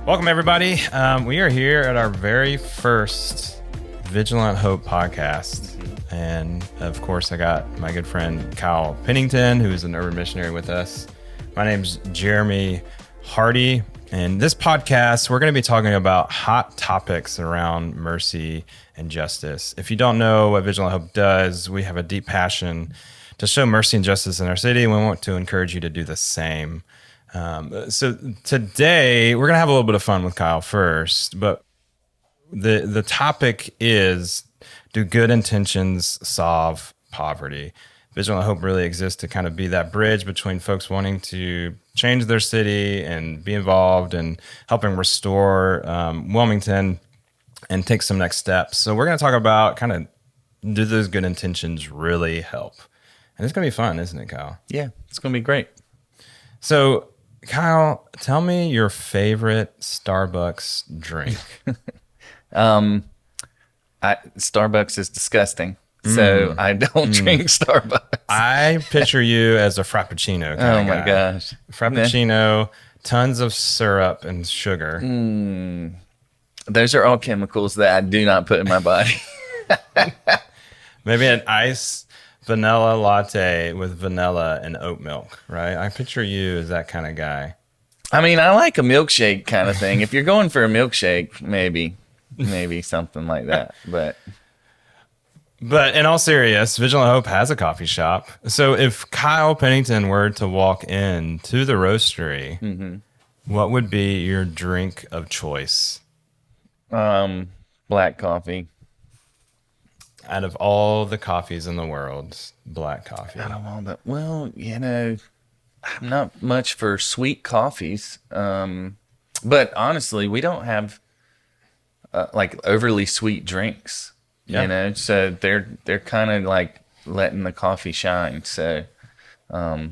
Welcome, everybody. We are here at our very first Vigilant Hope podcast. And, of course, I got my good friend Kyle Pennington, who is an urban missionary with us. My name's Jeremy Hardy. And this podcast, we're going to be talking about hot topics around mercy and justice. If you don't know what Vigilant Hope does, we have a deep passion to show mercy and justice in our city, and we want to encourage you to do the same. So today we're going to have a little bit of fun with Kyle first, but the topic is, do good intentions solve poverty? Vigilant Hope really exists to kind of be that bridge between folks wanting to change their city and be involved and helping restore Wilmington and take some next steps. So we're going to talk about kind of, do those good intentions really help? And it's going to be fun, isn't it, Kyle? Yeah, it's going to be great. So, Kyle, tell me your favorite Starbucks drink. Starbucks is disgusting, so I don't drink Starbucks. I picture you as a Frappuccino kind of guy. Oh, my gosh. Frappuccino, tons of syrup and sugar. Those are all chemicals that I do not put in my body. Maybe an iced vanilla latte with vanilla and oat milk, right? I picture you as that kind of guy. I mean, I like a milkshake kind of thing. If you're going for a milkshake, maybe something like that. But in all seriousness, Vigilant Hope has a coffee shop. So if Kyle Pennington were to walk into the roastery, what would be your drink of choice? black coffee. Out of all the coffees in the world, black coffee. I don't want that. Well, I'm not much for sweet coffees. But honestly, we don't have like overly sweet drinks. Yeah. So they're kind of like letting the coffee shine. So I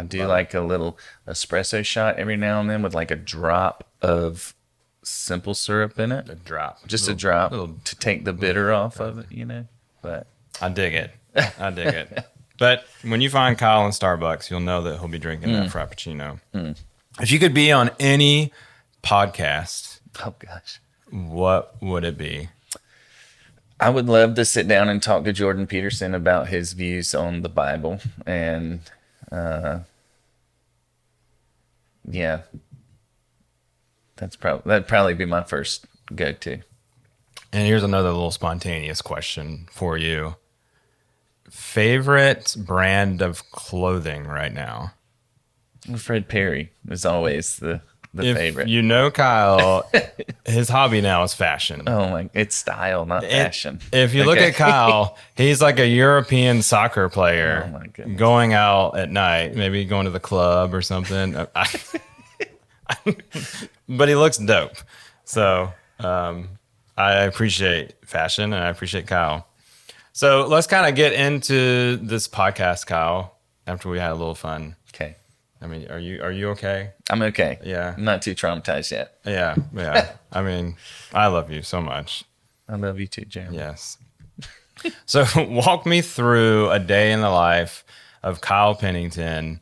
do like a little espresso shot every now and then with like a drop of simple syrup in it. A drop. Just a drop to take the bitter off of it, But I dig it. But when you find Kyle in Starbucks, you'll know that he'll be drinking that Frappuccino. If you could be on any podcast, oh gosh, what would it be? I would love to sit down and talk to Jordan Peterson about his views on the Bible. And that'd probably be my first go-to. And here's another little spontaneous question for you. Favorite brand of clothing right now? Fred Perry is always the favorite. You know Kyle, his hobby now is fashion. Oh my, it's style, not fashion. If you look at Kyle, he's like a European soccer player. Oh my goodness. Going out at night, maybe going to the club or something. But he looks dope. So I appreciate fashion and I appreciate Kyle. So let's kind of get into this podcast, Kyle, after we had a little fun. Okay. I mean, are you okay? I'm okay. Yeah. I'm not too traumatized yet. Yeah. I mean, I love you so much. I love you too, Jeremy. Yes. So walk me through a day in the life of Kyle Pennington.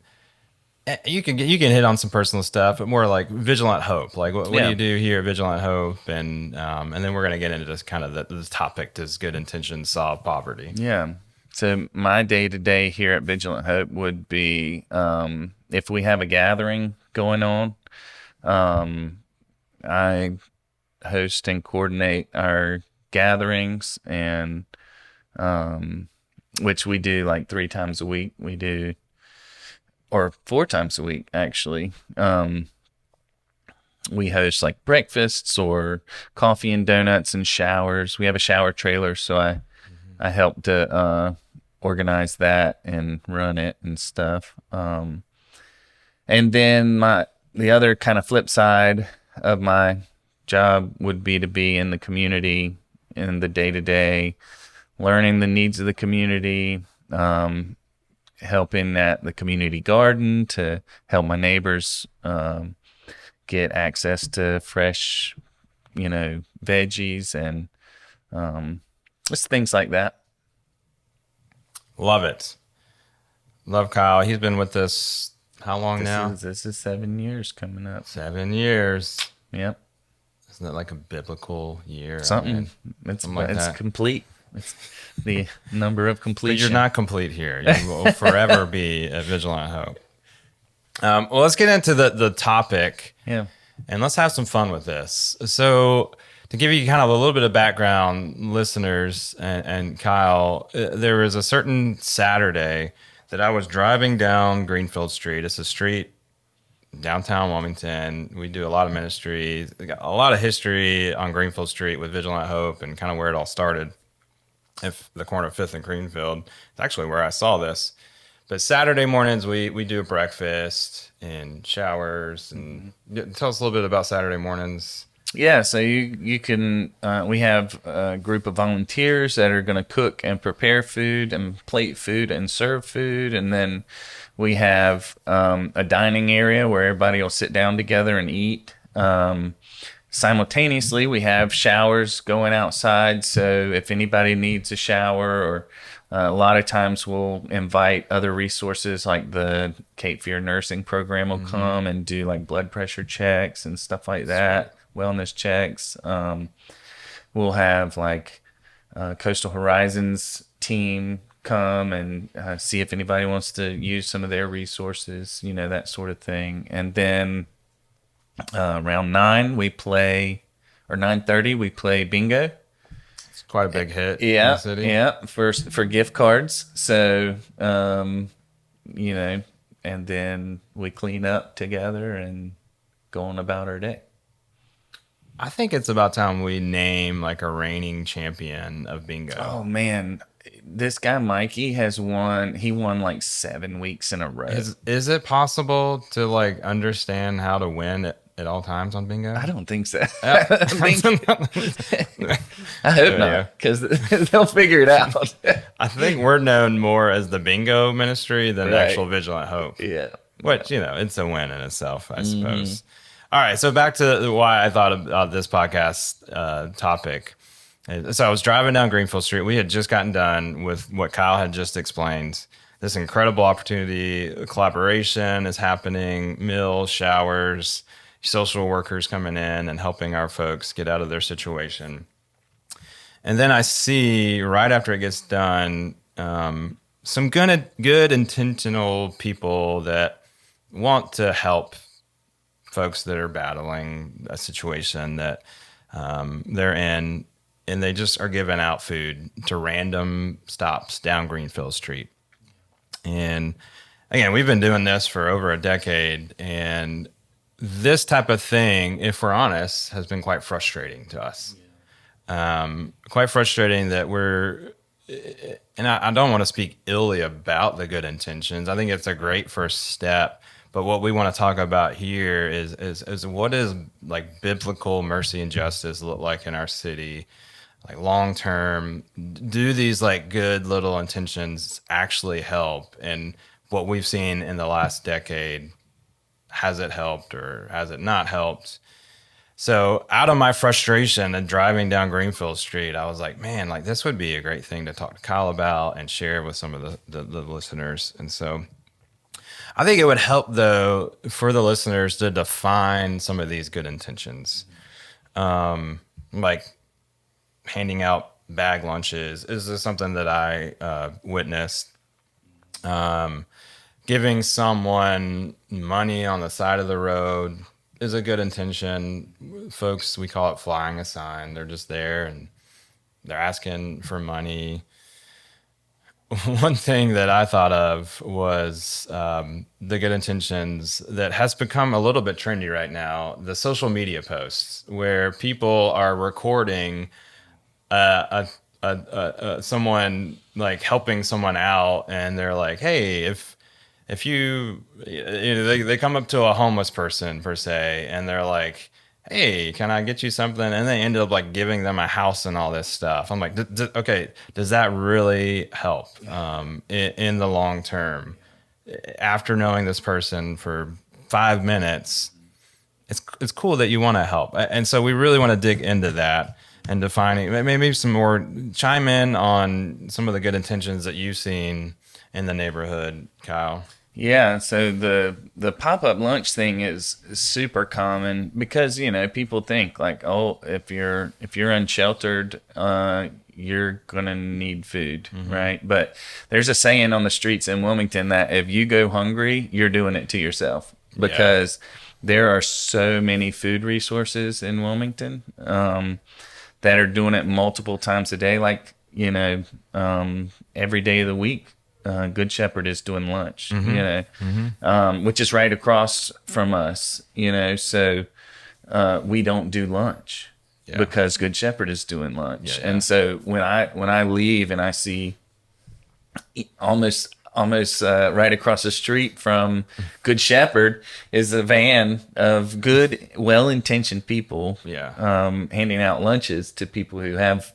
You can hit on some personal stuff, but more like Vigilant Hope. Like what do you do here at Vigilant Hope? And then we're going to get into this kind of this topic, does good intentions solve poverty? Yeah. So my day-to-day here at Vigilant Hope would be if we have a gathering going on, I host and coordinate our gatherings, and which we do like 3 times a week. We do, or 4 times a week, actually. We host like breakfasts or coffee and donuts and showers. We have a shower trailer, so I help to organize that and run it and stuff. And then the other kind of flip side of my job would be to be in the community in the day-to-day, learning the needs of the community, helping at the community garden to help my neighbors get access to fresh, veggies and just things like that. Love it. Love Kyle. He's been with us how long now? This is 7 years coming up. 7 years. Yep. Isn't that like a biblical year? I Something. mean, It's something like it's that. complete. It's the number of But completion. you're not complete here. You will forever be a Vigilant Hope. Well, let's get into the topic. Yeah. And let's have some fun with this. So, to give you kind of a little bit of background, listeners and Kyle, there was a certain Saturday that I was driving down Greenfield Street. It's a street downtown Wilmington. We do a lot of ministry, we got a lot of history on Greenfield Street with Vigilant Hope and kind of where it all started. If the corner of 5th and Greenfield, it's actually where I saw this. But Saturday mornings, we do a breakfast and showers. And tell us a little bit about Saturday mornings. Yeah, so you can we have a group of volunteers that are going to cook and prepare food and plate food and serve food, and then we have a dining area where everybody will sit down together and eat. Simultaneously, we have showers going outside, so if anybody needs a shower, or a lot of times we'll invite other resources like the Cape Fear Nursing Program will come and do like blood pressure checks and stuff like that, wellness checks. We'll have like Coastal Horizons team come and see if anybody wants to use some of their resources, that sort of thing. And then around 9 we play, or 9:30 we play bingo. It's quite a big hit in Yeah, the city. yeah, for gift cards. So, and then we clean up together and go on about our day. I think it's about time we name like a reigning champion of bingo. Oh man, this guy Mikey has won. He won like 7 weeks in a row. Is it possible to like understand how to win at all times on bingo? I don't think so. Yeah. I hope not, because they'll figure it out. I think we're known more as the bingo ministry than the Right. actual Vigilant Hope. Yeah. Which, it's a win in itself, I suppose. All right, so back to why I thought about this podcast topic. So I was driving down Greenfield Street. We had just gotten done with what Kyle had just explained. This incredible opportunity, collaboration is happening, meals, showers, social workers coming in and helping our folks get out of their situation. And then I see right after it gets done, some good intentional people that want to help folks that are battling a situation that they're in, and they just are giving out food to random stops down Greenfield Street. And again, we've been doing this for over a decade, and this type of thing, if we're honest, has been quite frustrating to us. Quite frustrating that and I don't want to speak illy about the good intentions. I think it's a great first step. But what we want to talk about here is what is like biblical mercy and justice look like in our city, like long term. Do these like good little intentions actually help? And what we've seen in the last decade, has it helped or has it not helped? So out of my frustration and driving down Greenfield Street, I was like, man, like this would be a great thing to talk to Kyle about and share with some of the listeners. And so I think it would help, though, for the listeners to define some of these good intentions. Like handing out bag lunches is something that I witnessed. Giving someone money on the side of the road is a good intention. Folks, we call it flying a sign. They're just there and they're asking for money. One thing that I thought of was the good intentions that has become a little bit trendy right now, the social media posts where people are recording someone like helping someone out, and they're like, hey, if you they come up to a homeless person per se, and they're like, hey, can I get you something? And they ended up like giving them a house and all this stuff. I'm like, okay, does that really help in the long term? After knowing this person for 5 minutes, it's cool that you want to help. And so we really want to dig into that and defining, maybe some more, chime in on some of the good intentions that you've seen in the neighborhood, Kyle. Yeah, so the pop-up lunch thing is super common because, people think like, oh, if you're unsheltered, you're gonna need food, right? But there's a saying on the streets in Wilmington that if you go hungry, you're doing it to yourself because there are so many food resources in Wilmington that are doing it multiple times a day, like, every day of the week. Good Shepherd is doing lunch, which is right across from us, so we don't do lunch because Good Shepherd is doing lunch. And so when I leave and I see almost right across the street from Good Shepherd is a van of good, well-intentioned people handing out lunches to people who have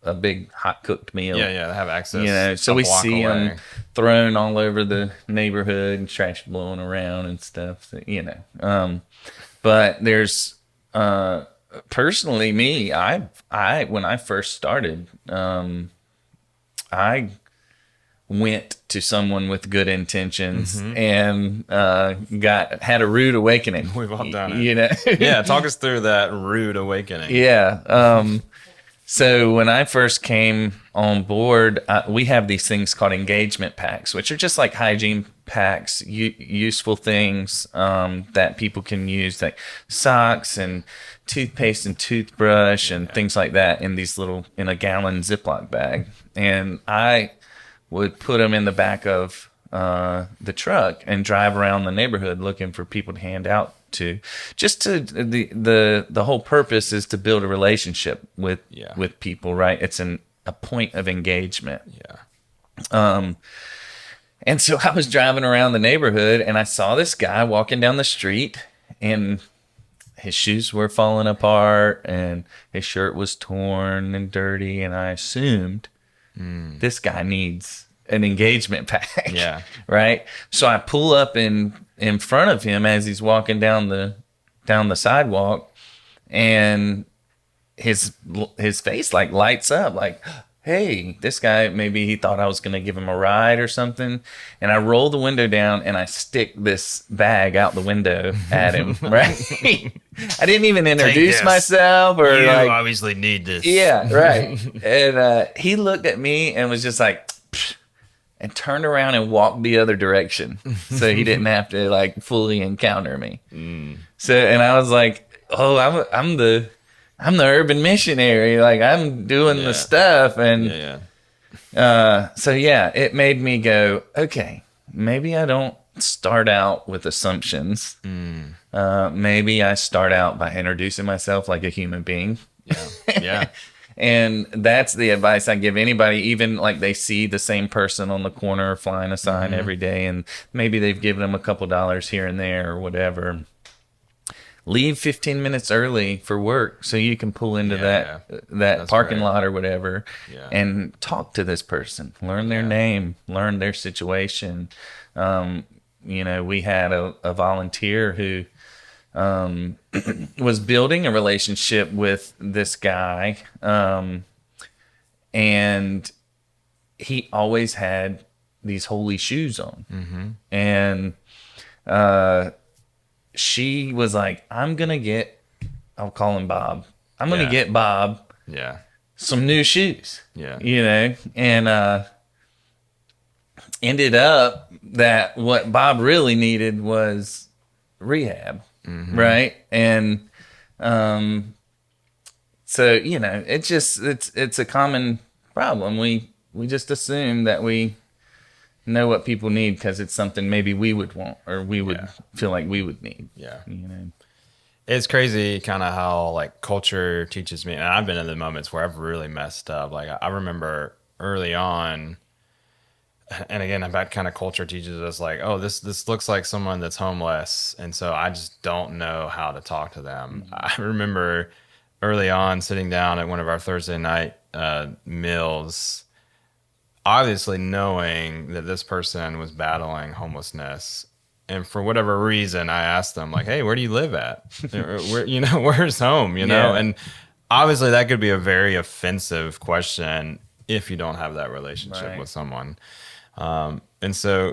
a big hot cooked meal. They have access. So we see them thrown all over the neighborhood and trash blowing around and stuff. So, but there's personally me. I when I first started, I went to someone with good intentions and had a rude awakening. We've all done it. Talk us through that rude awakening. So when I first came on board, we have these things called engagement packs, which are just like hygiene packs, useful things that people can use, like socks and toothpaste and toothbrush and things like that in a gallon Ziploc bag. And I would put them in the back of the truck and drive around the neighborhood looking for people to hand out to. The whole purpose is to build a relationship with people, right? It's a point of engagement. And so I was driving around the neighborhood and I saw this guy walking down the street and his shoes were falling apart and his shirt was torn and dirty, and I assumed this guy needs an engagement pack. Right. So I pull up in front of him as he's walking down the sidewalk, and his face like lights up like, hey, this guy, maybe he thought I was going to give him a ride or something. And I roll the window down and I stick this bag out the window at him. Right. I didn't even introduce myself or you obviously need this. Yeah. Right. And he looked at me and was just like, pfft, and turned around and walked the other direction. So he didn't have to like fully encounter me. So, and I was like, oh, I'm the urban missionary. Like I'm doing the stuff. And, so it made me go, okay, maybe I don't start out with assumptions. Maybe I start out by introducing myself like a human being. And that's the advice I give anybody, even like they see the same person on the corner flying a sign every day, and maybe they've given them a couple dollars here and there or whatever. Leave 15 minutes early for work so you can pull into that parking lot or whatever and talk to this person, learn their name, learn their situation. We had a volunteer who was building a relationship with this guy, and he always had these holy shoes on. And she was like, I'll call him Bob. I'm going to get Bob some new shoes, and ended up that what Bob really needed was rehab. Right. And so it's a common problem. We just assume that we know what people need because it's something maybe we would want or we would feel like we would need. It's crazy kind of how like culture teaches me, and I've been in the moments where I've really messed up. Like I remember early on, and again, that kind of culture teaches us like, oh, this looks like someone that's homeless, and so I just don't know how to talk to them. I remember early on sitting down at one of our Thursday night meals, obviously knowing that this person was battling homelessness, and for whatever reason, I asked them like, hey, where do you live at? Where's home? And obviously that could be a very offensive question if you don't have that relationship Right. with someone. And so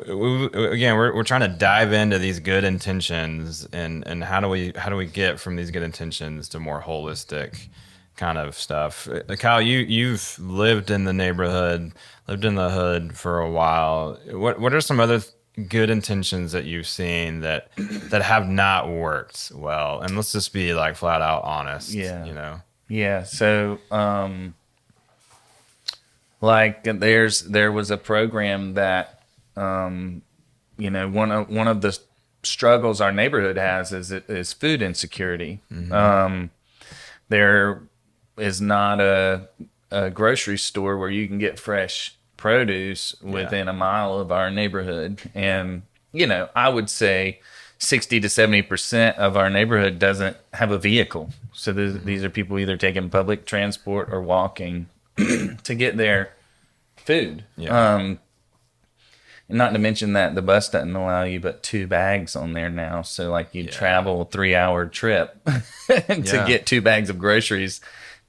again, we're trying to dive into these good intentions and how do we get from these good intentions to more holistic kind of stuff. Kyle, you've lived in the neighborhood, lived in the hood for a while. What are some other good intentions that you've seen that have not worked well? And let's just be like flat out honest, Yeah. you know. Yeah. So, like there was a program that, one of the struggles our neighborhood has is food insecurity. There is not a grocery store where you can get fresh produce within a mile of our neighborhood. And, I would say 60 to 70% of our neighborhood doesn't have a vehicle. So these are people either taking public transport or walking to get their food. Yeah. Not to mention that the bus doesn't allow you but 2 bags on there now. So like you travel a 3-hour trip to get 2 bags of groceries.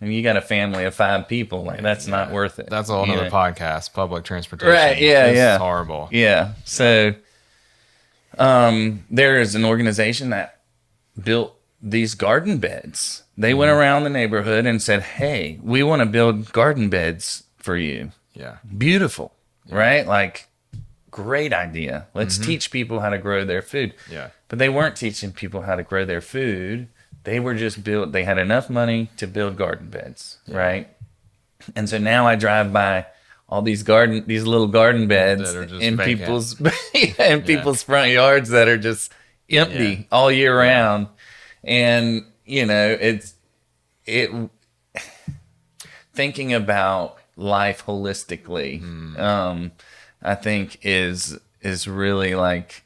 And you got a family of 5 people. Like that's not worth it. That's a whole nother podcast. Public transportation. Right. Yeah. It's horrible. Yeah. So, there is an organization that built these garden beds. They went around the neighborhood and said, "Hey, we want to build garden beds for you." Yeah. Beautiful, right? Like, great idea. Let's teach people how to grow their food. Yeah. But they weren't teaching people how to grow their food. They were just they had enough money to build garden beds, right? And so now I drive by all these little garden beds in people's people's front yards that are just empty all year round. And, it's thinking about life holistically, I think is really like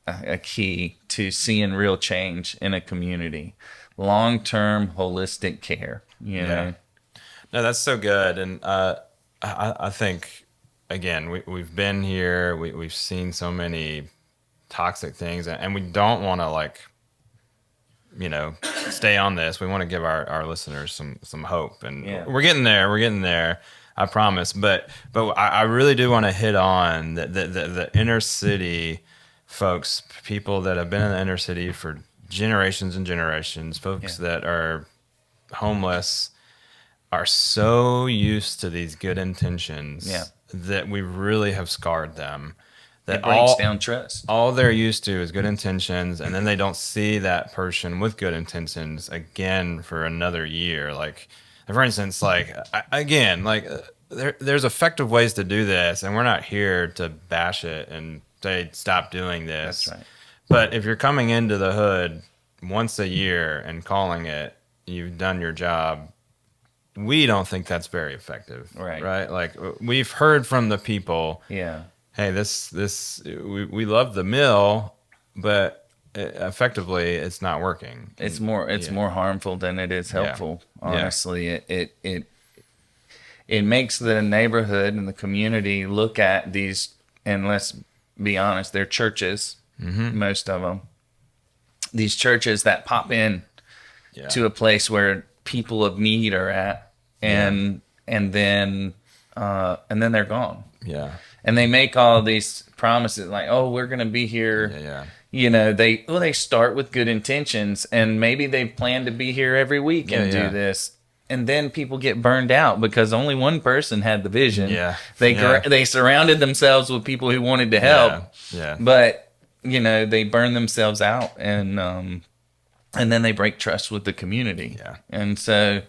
a key to seeing real change in a community. Long-term holistic care, know. No, that's so good. And I think, again, we've been here, we've seen so many toxic things, and we don't want to stay on this. We want to give our listeners some hope, and we're getting there. I promise. But I really do want to hit on the inner city folks, people that have been in the inner city for generations and generations, folks that are homeless, are so used to these good intentions that we really have scarred them. That it breaks down trust. All they're used to is good intentions, and then they don't see that person with good intentions again for another year. Like, for instance, there's effective ways to do this, and we're not here to bash it and say stop doing this. That's right. But if you're coming into the hood once a year and calling it you've done your job, we don't think that's very effective. Right? Like, we've heard from the people. Yeah. Hey, we love the mill, but effectively it's not working. It's more harmful than it is helpful. Honestly, it makes the neighborhood and the community look at these, and let's be honest, they're churches, most of them. These churches that pop in to a place where people of need are at, and then they're gone. Yeah. And they make all these promises like, "Oh, we're going to be here." Yeah. They start with good intentions, and maybe they plan to be here every week and do this. And then people get burned out because only one person had the vision. Yeah. They surrounded themselves with people who wanted to help. Yeah. But, they burn themselves out, and then they break trust with the community. Yeah. And so,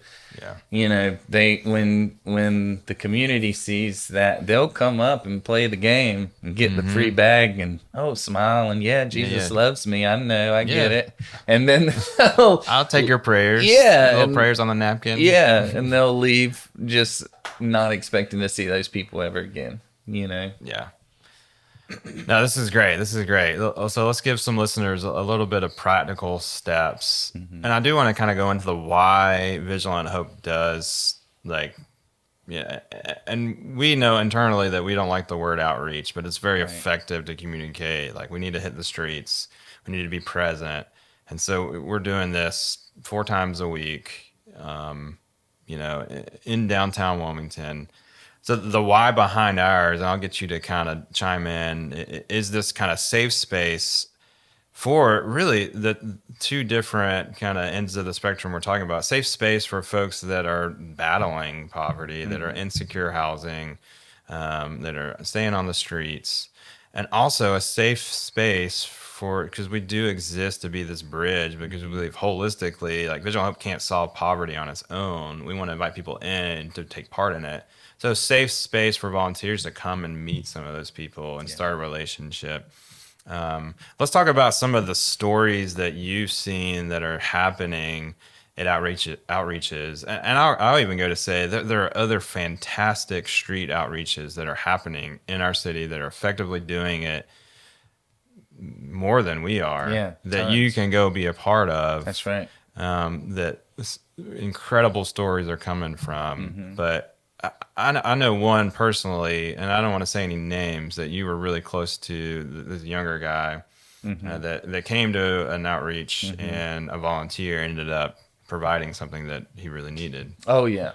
when the community sees that, they'll come up and play the game and get the free bag and smile and Jesus loves me. I know, I get it. And then I'll take your prayers. Little prayers on the napkin. Yeah, and they'll leave just not expecting to see those people ever again. Yeah. No, this is great. So let's give some listeners a little bit of practical steps. And I do want to kind of go into the why Vigilant Hope does, and we know internally that we don't like the word outreach, but it's very effective to communicate. Like, we need to hit the streets. We need to be present. And so we're doing this 4 times a week, in downtown Wilmington. So the why behind ours, and I'll get you to kind of chime in, is this kind of safe space for really the two different kind of ends of the spectrum we're talking about. Safe space for folks that are battling poverty, that are insecure housing, that are staying on the streets, and also a safe space for, because we do exist to be this bridge, because we believe holistically, like Vigilant Hope can't solve poverty on its own. We want to invite people in to take part in it. So a safe space for volunteers to come and meet some of those people and start a relationship. Let's talk about some of the stories that you've seen that are happening at outreaches. And I'll even go to say that there are other fantastic street outreaches that are happening in our city that are effectively doing it more than we are, that you can go be a part of. That's right. That incredible stories are coming from. But I know one personally, and I don't want to say any names, that you were really close to, this younger guy that came to an outreach, and a volunteer ended up providing something that he really needed. Oh yeah.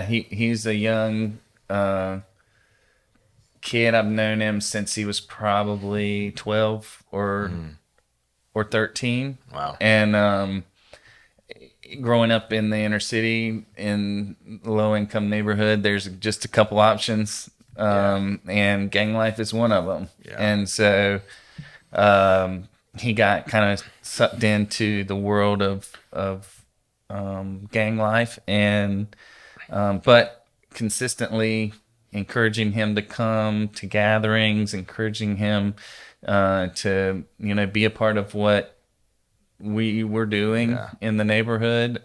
He's a young kid. I've known him since he was probably 12 or 13. Wow. And growing up in the inner city in low income neighborhood, there's just a couple options. And gang life is one of them. Yeah. And so he got kind of sucked into the world of gang life, and but consistently encouraging him to come to gatherings, encouraging him to be a part of what we were doing in the neighborhood.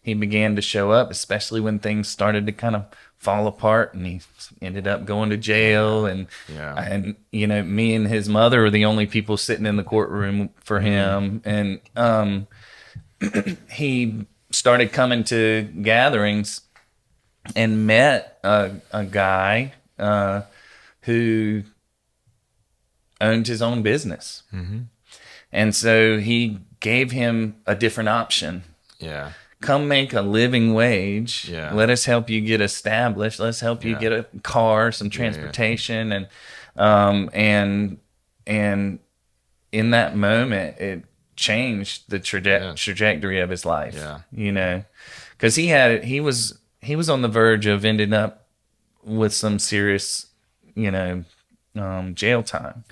He began to show up, especially when things started to kind of fall apart, and he ended up going to jail. And me and his mother were the only people sitting in the courtroom for him. And he started coming to gatherings and met a guy who owned his own business. And so he gave him a different option. Yeah. Come make a living wage. Yeah. Let us help you get established. Let's help you get a car, some transportation. And in that moment, it changed the trajectory of his life. Because he was on the verge of ending up with some serious, jail time.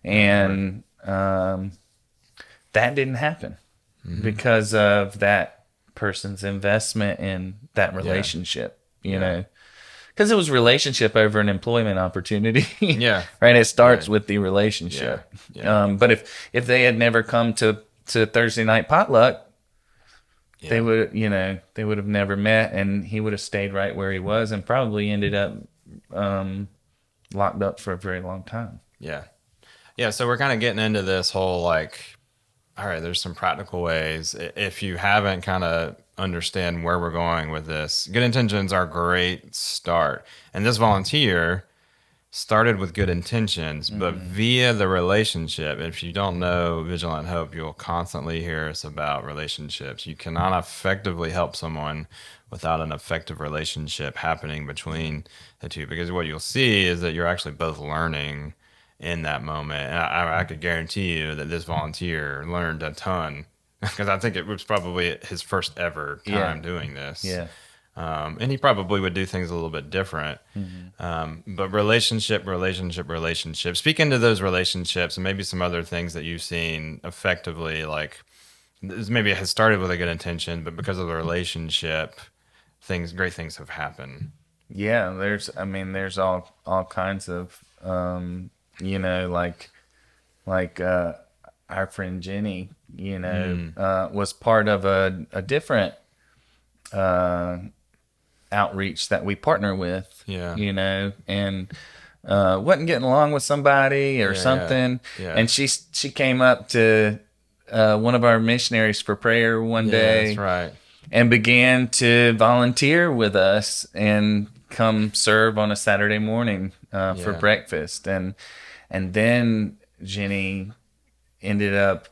And that didn't happen because of that person's investment in that relationship, because it was relationship over an employment opportunity. Right. It starts with the relationship. But if they had never come to Thursday night potluck, they would have never met, and he would have stayed right where he was and probably ended up locked up for a very long time. So we're kind of getting into this whole, like, all right, there's some practical ways. If you haven't kind of understand where we're going with this, good intentions are a great start. And this volunteer started with good intentions, but via the relationship. If you don't know Vigilant Hope, you'll constantly hear us about relationships. You cannot effectively help someone without an effective relationship happening between the two, because what you'll see is that you're actually both learning in that moment. And I could guarantee you that this volunteer learned a ton, because I think it was probably his first ever time doing this. And he probably would do things a little bit different. But relationship. Speak into those relationships and maybe some other things that you've seen effectively, like maybe it has started with a good intention, but because of the relationship, great things have happened. There's all kinds of, like our friend Jenny, was part of a different outreach that we partner with, and wasn't getting along with somebody or something. And she came up to one of our missionaries for prayer one day. That's right. And began to volunteer with us and come serve on a Saturday morning for breakfast. And then Jenny ended up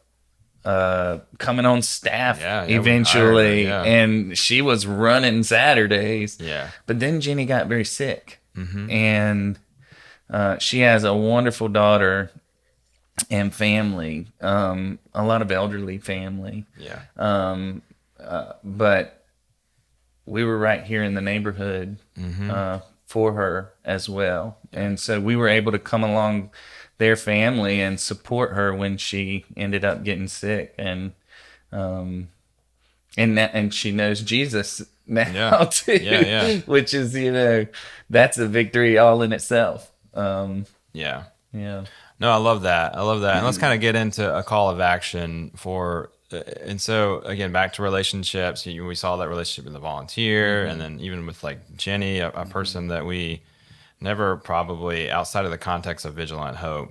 coming on staff Yeah, we hired her, eventually, yeah. and she was running Saturdays. Yeah. But then Jenny got very sick, and she has a wonderful daughter and family, a lot of elderly family. Yeah. But we were right here in the neighborhood for her as well. And so we were able to come along their family and support her when she ended up getting sick. And she knows Jesus now Yeah. too, Yeah. which is, that's a victory all in itself. Yeah. Yeah. No, I love that. And let's kind of get into a call of action for, and so again, back to relationships. We saw that relationship with the volunteer, and then even with like Jenny, a person that we never probably outside of the context of Vigilant Hope,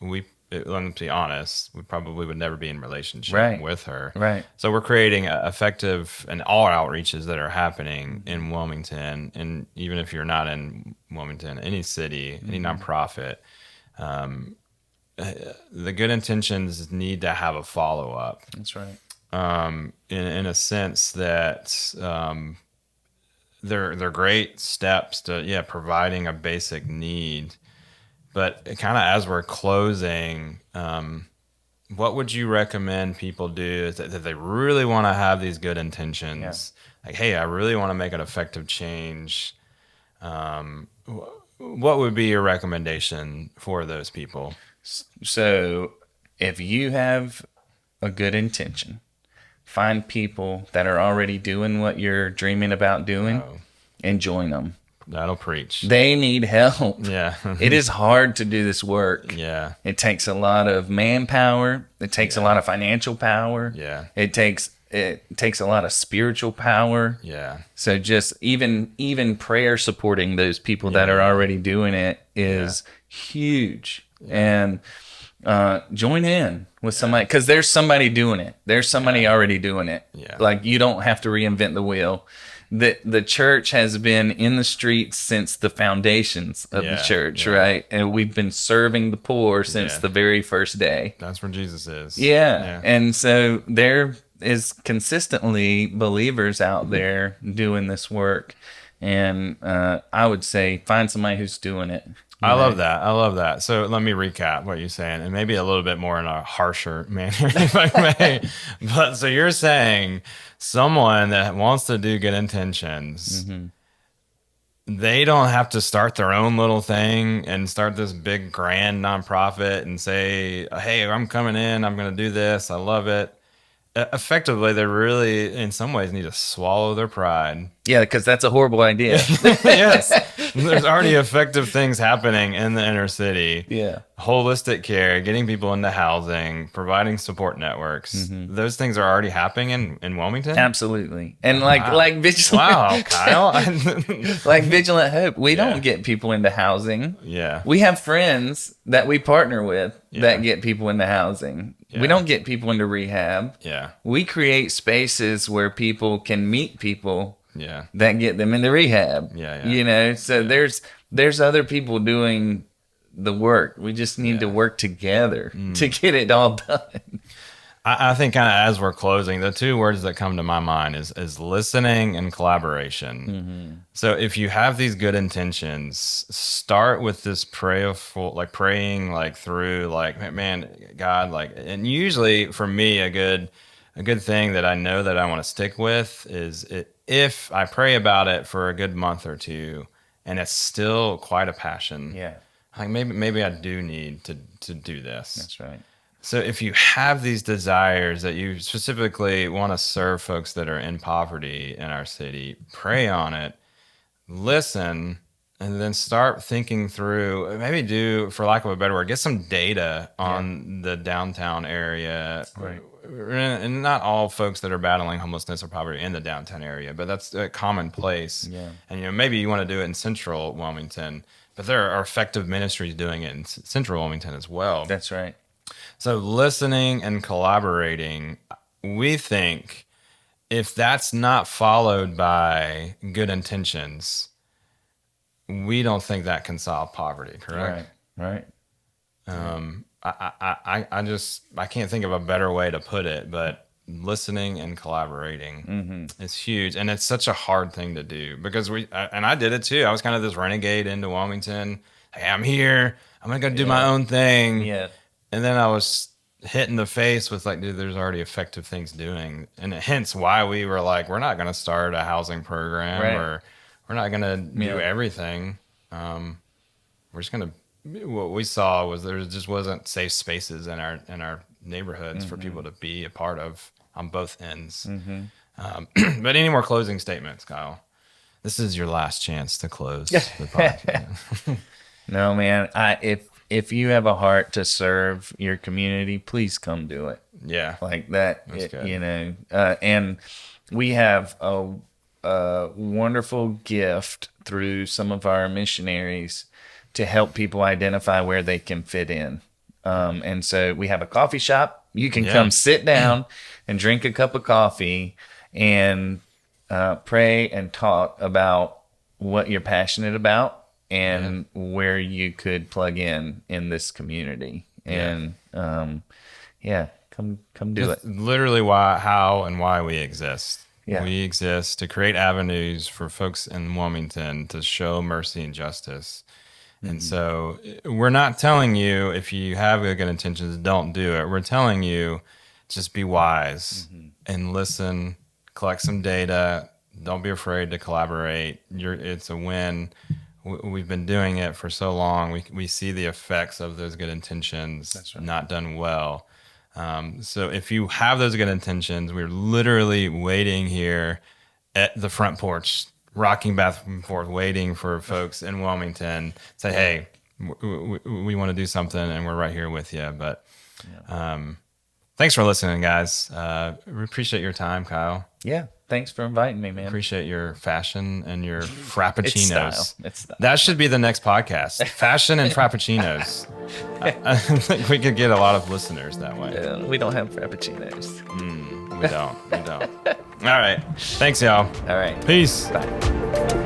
let's be honest, we probably would never be in relationship with her. Right. So we're creating effective and all outreaches that are happening in Wilmington, and even if you're not in Wilmington, any city, any nonprofit. The good intentions need to have a follow up. That's right. In a sense that they're great steps to providing a basic need, but kind of as we're closing, what would you recommend people do that they really want to have these good intentions? Like, hey, I really want to make an effective change. What would be your recommendation for those people? So if you have a good intention, find people that are already doing what you're dreaming about doing and join them. That'll preach. They need help. Yeah. It is hard to do this work. Yeah. It takes a lot of manpower. It takes a lot of financial power. Yeah. It takes a lot of spiritual power. Yeah. So just even prayer supporting those people that are already doing it is huge. And join in with somebody, because there's somebody doing it. There's somebody already doing it. Yeah. Like, you don't have to reinvent the wheel. The church has been in the streets since the foundations of the church, right? And we've been serving the poor since the very first day. That's where Jesus is. Yeah. And so there is consistently believers out there doing this work. And I would say find somebody who's doing it. I love that. So let me recap what you're saying, and maybe a little bit more in a harsher manner, if I may. But so you're saying someone that wants to do good intentions, they don't have to start their own little thing and start this big grand nonprofit and say, hey, I'm coming in, I'm going to do this, I love it. Effectively, they really, in some ways, need to swallow their pride. Yeah, because that's a horrible idea. Yes. There's already effective things happening in the inner city. Yeah. Holistic care, getting people into housing, providing support networks. Those things are already happening in Wilmington? Absolutely. And like Vigilant. Wow, Kyle. Like Vigilant Hope, we don't get people into housing. Yeah. We have friends that we partner with that get people into housing. Yeah. We don't get people into rehab. Yeah. We create spaces where people can meet people Yeah. that get them into rehab. Yeah. So there's other people doing the work. We just need to work together to get it all done. I think kind of as we're closing, the two words that come to my mind is listening and collaboration. So if you have these good intentions, start with this prayerful, like praying like through, like, man, God, like, and usually for me, a good thing that I know that I want to stick with is if I pray about it for a good month or two and it's still quite a passion. Yeah. Like maybe I do need to do this. That's right. So if you have these desires that you specifically want to serve folks that are in poverty in our city, pray on it, listen, and then start thinking through, maybe do, for lack of a better word, get some data on the downtown area. Right. And not all folks that are battling homelessness or poverty in the downtown area, but that's a commonplace. Yeah. And maybe you want to do it in central Wilmington, but there are effective ministries doing it in central Wilmington as well. That's right. So listening and collaborating, we think if that's not followed by good intentions, we don't think that can solve poverty, correct? Right. I can't think of a better way to put it, but listening and collaborating is huge. And it's such a hard thing to do because and I did it too. I was kind of this renegade into Wilmington. Hey, I'm here. I'm going to go do my own thing. Yeah. And then I was hit in the face with like, dude, there's already effective things doing. And hence why we were like, we're not going to start a housing program or we're not going to do everything. We're just going to, what we saw was there just wasn't safe spaces in our neighborhoods for people to be a part of on both ends. But any more closing statements, Kyle? This is your last chance to close the podcast. No, man. If you have a heart to serve your community, please come do it. Yeah, Like that. That's good. You know, and we have a wonderful gift through some of our missionaries to help people identify where they can fit in. And so we have a coffee shop. You can come sit down and drink a cup of coffee and pray and talk about what you're passionate about and where you could plug in this community. And come do it. Literally how and why we exist. Yeah. We exist to create avenues for folks in Wilmington to show mercy and justice. And so we're not telling you if you have good intentions, don't do it. We're telling you just be wise and listen, collect some data. Don't be afraid to collaborate. It's a win. We've been doing it for so long. We see the effects of those good intentions not done well. So if you have those good intentions, we're literally waiting here at the front porch, rocking back and forth, waiting for folks in Wilmington. Say, hey, we want to do something, and we're right here with you. But thanks for listening, guys. We appreciate your time, Kyle. Yeah. Thanks for inviting me, man. Appreciate your fashion and your frappuccinos. It's style. That should be the next podcast. Fashion and frappuccinos. I think we could get a lot of listeners that way. We don't have frappuccinos. We don't. All right. Thanks, y'all. All right. Peace. Bye.